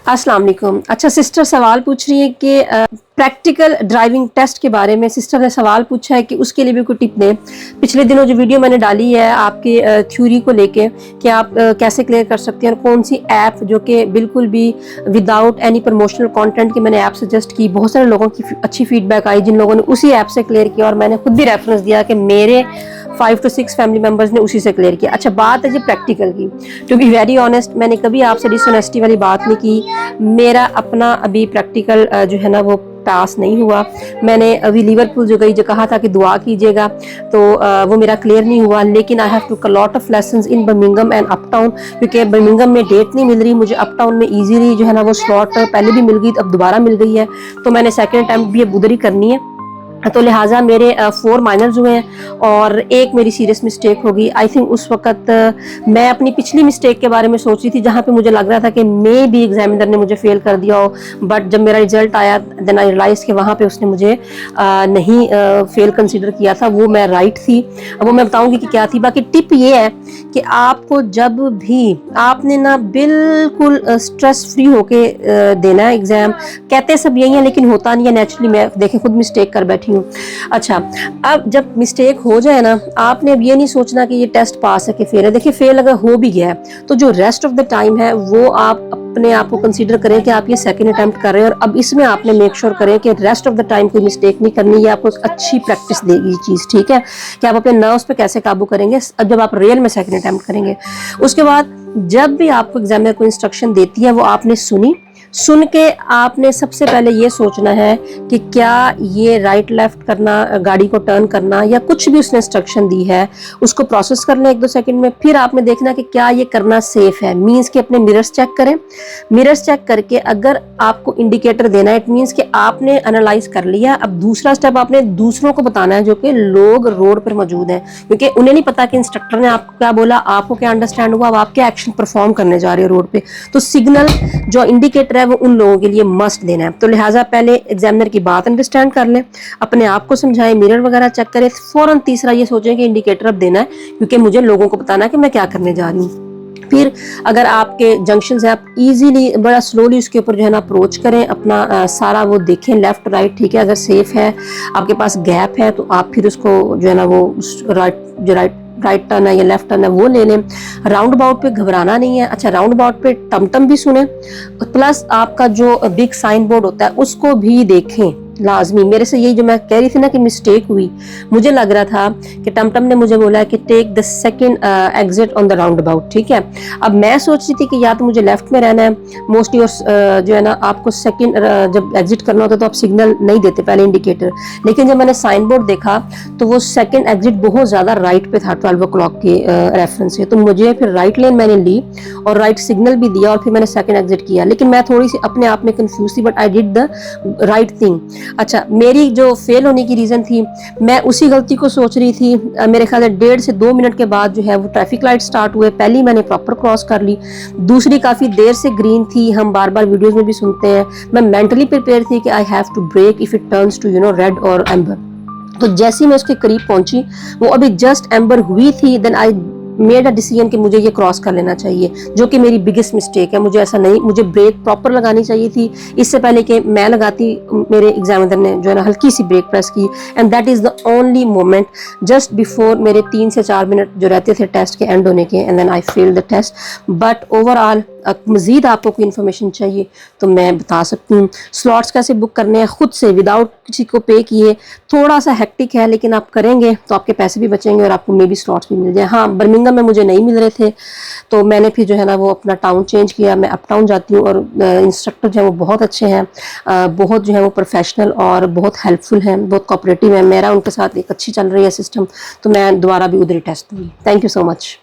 अस्सलाम वालेकुम। अच्छा, सिस्टर सवाल पूछ रही है कि प्रैक्टिकल ड्राइविंग टेस्ट के बारे में सिस्टर ने सवाल पूछा है कि उसके लिए भी कोई टिप दें। पिछले दिनों जो वीडियो मैंने डाली है आपकी थ्योरी को लेके कि आप कैसे क्लियर कर सकते हैं और कौन सी ऐप जो कि बिल्कुल भी विदाउट एनी प्रमोशनल कंटेंट की मैंने ऐप सजेस्ट की। बहुत सारे लोगों की अच्छी फीडबैक आई जिन लोगों ने उसी ऐप से क्लियर किया और मैंने खुद भी रेफरेंस दिया कि मेरे 5 to 6 फैमिली मेंबर्स ने उसी से क्लियर किया। अच्छा, बात है जी प्रैक्टिकल की। टू बी वेरी ऑनेस्ट, मैंने कभी आपसे डिसऑनेस्टी वाली बात नहीं की। मेरा अपना अभी प्रैक्टिकल जो है ना वो पास नहीं हुआ। मैंने अभी लिवरपूल जो गई जो कहा था कि दुआ कीजिएगा, तो वो मेरा क्लियर नहीं हुआ। लेकिन I have to lot of lessons in Birmingham and uptown, क्योंकि बर्मिंघम में डेट नहीं मिल रही मुझे। अपटाउन में इजीली जो है ना वो स्लॉट पहले भी मिल गई, अब दोबारा मिल गई है, तो मैंने सेकेंड अटेम्प्ट भी अब उधर ही करनी है। तो लिहाजा मेरे 4 माइनर्स हुए हैं और एक मेरी सीरियस मिस्टेक होगी। आई थिंक उस वक्त मैं अपनी पिछली मिस्टेक के बारे में सोच रही थी जहाँ पे मुझे लग रहा था कि मे भी एग्जामिनर ने मुझे फेल कर दिया हो, बट जब मेरा रिजल्ट आया देन आई रियलाइज कि वहाँ पे उसने मुझे नहीं फेल कंसिडर किया था, वो मैं राइट थी। अब वो मैं बताऊँगी कि क्या थी। बाकी टिप ये है कि आपको जब भी आपने ना बिल्कुल स्ट्रेस फ्री होके देना है एग्जाम। कहते सब यही है लेकिन होता नहीं है नेचुरली। मैं देखें खुद मिस्टेक कर बैठी हूँ। अच्छा, अब जब मिस्टेक हो जाए ना, आपने अब ये नहीं सोचना कि ये टेस्ट पास है कि फेल है। देखिए, फेल अगर हो भी गया है तो जो रेस्ट ऑफ द टाइम है वो आप अपने आप को कंसीडर करें कि आप ये सेकंड अटेम्प्ट कर रहे हैं और अब इसमें आपने मेक श्योर करें कि रेस्ट ऑफ द टाइम कोई मिस्टेक नहीं करनी। ये आपको अच्छी प्रैक्टिस देगी ये चीज़, ठीक है, कि आप अपने नर्व्स पे कैसे काबू करेंगे अब जब आप रियल में सेकंड अटेम्प्ट करेंगे। उसके बाद जब भी आपको एग्जामिनर को इंस्ट्रक्शन देती है वो आपने सुन के आपने सबसे पहले ये सोचना है कि क्या ये राइट लेफ्ट करना, गाड़ी को टर्न करना या कुछ भी उसने इंस्ट्रक्शन दी है उसको प्रोसेस कर लें 1-2 सेकंड में। फिर आपने देखना कि क्या ये करना सेफ है। मींस कि अपने मिरर्स चेक करें। मिरर्स चेक करके अगर आपको इंडिकेटर देना है, इट मींस कि आपने एनालाइज कर लिया। अब दूसरा स्टेप आपने दूसरों को बताना है जो कि लोग रोड पर मौजूद हैं, क्योंकि उन्हें नहीं पता कि इंस्ट्रक्टर ने आपको क्या बोला, आपको क्या अंडरस्टैंड हुआ, अब आप क्या एक्शन परफॉर्म करने जा रहे हो रोड पे। तो सिग्नल जो इंडिकेटर है वो उन लोगों के लिए मस्ट देना है। तो लिहाजा पहले एग्जामिनर की बात अंडरस्टैंड कर लें, अपने आप को समझाएं, मिरर वगैरह चेक करें, फौरन तीसरा ये सोचें कि इंडिकेटर अब देना है क्योंकि मुझे लोगों को बताना है कि मैं क्या करने जा रही हूँ। फिर अगर आपके जंक्शन है, आप इजीली बड़ा स्लोली उसके ऊपर जो है ना अप्रोच करें, अपना सारा वो देखें लेफ्ट राइट, ठीक है। अगर सेफ है, आपके पास गैप है, तो आप फिर उसको जो है ना वो राइट टर्न है या लेफ्ट टर्न है वो ले लें। राउंड अबाउट पे घबराना नहीं है। अच्छा, राउंड अबाउट पे टमटम भी सुने, प्लस आपका जो बिग साइन बोर्ड होता है उसको भी देखें लाजमी। मेरे से यही जो मैं कह रही थी ना कि मिस्टेक हुई, मुझे लग रहा था कि टमटम ने मुझे बोला है कि take the second exit on the roundabout, ठीक है। अब मैं सोच रही थी कि या तो मुझे लेफ्ट में रहना है मोस्टली, और जो है ना आपको सेकंड जब एग्जिट करना होता है तो आप सिग्नल नहीं देते पहले इंडिकेटर। लेकिन जब मैंने साइन बोर्ड देखा तो वो सेकंड एग्जिट बहुत ज्यादा राइट पे था 12 o'clock के रेफरेंस से, तो मुझे फिर राइट लेन मैंने ली और राइट सिग्नल भी दिया और फिर मैंने सेकंड एग्जिट किया। लेकिन मैं थोड़ी सी अपने आप में कंफ्यूज थी, but I did the right thing. अच्छा, मेरी जो फेल होने की रीजन थी, मैं उसी गलती को सोच रही थी। मेरे ख्याल से 1.5 से 2 मिनट के बाद जो है वो ट्रैफिक लाइट स्टार्ट हुए। पहली मैंने प्रॉपर क्रॉस कर ली, दूसरी काफी देर से ग्रीन थी। हम बार बार वीडियोस में भी सुनते हैं। मैं मेंटली प्रिपेयर थी कि I have to brake if it turns to red और एम्बर। तो जैसे ही मैं उसके करीब पहुंची, वो अभी जस्ट एम्बर हुई थी, then I made a decision कि मुझे ये क्रॉस कर लेना चाहिए, जो कि मेरी बिगेस्ट मिस्टेक है। मुझे ऐसा नहीं, मुझे ब्रेक प्रॉपर लगानी चाहिए थी इससे पहले कि मैं लगाती। मेरे एग्जामिनर ने जो है ना हल्की सी ब्रेक प्रेस की, and that is the only moment just before मेरे 3 से 4 मिनट जो रहते थे टेस्ट के एंड होने के, and then I fail the test. But overall Majid आपको कोई इन्फॉर्मेशन चाहिए तो मैं बता सकती हूँ। स्लॉट्स कैसे बुक करने हैं खुद से विदाउट किसी को पे किए, थोड़ा सा हेक्टिक है लेकिन आप करेंगे तो आपके पैसे भी बचेंगे और आपको मे भी स्लॉट्स भी मिल जाए। हाँ, बर्मिंघम में मुझे नहीं मिल रहे थे तो मैंने फिर जो है ना वो अपना टाउन चेंज किया। मैं अप टाउन जाती हूँ और इंस्ट्रक्टर जो है वो बहुत अच्छे हैं, बहुत जो है वो प्रोफेशनल और बहुत हेल्पफुल हैं, बहुत कोऑपरेटिव है। मेरा उनके साथ एक अच्छी चल रही है सिस्टम, तो मैं दोबारा भी उधर ही टेस्ट दूँगी। Thank you so much.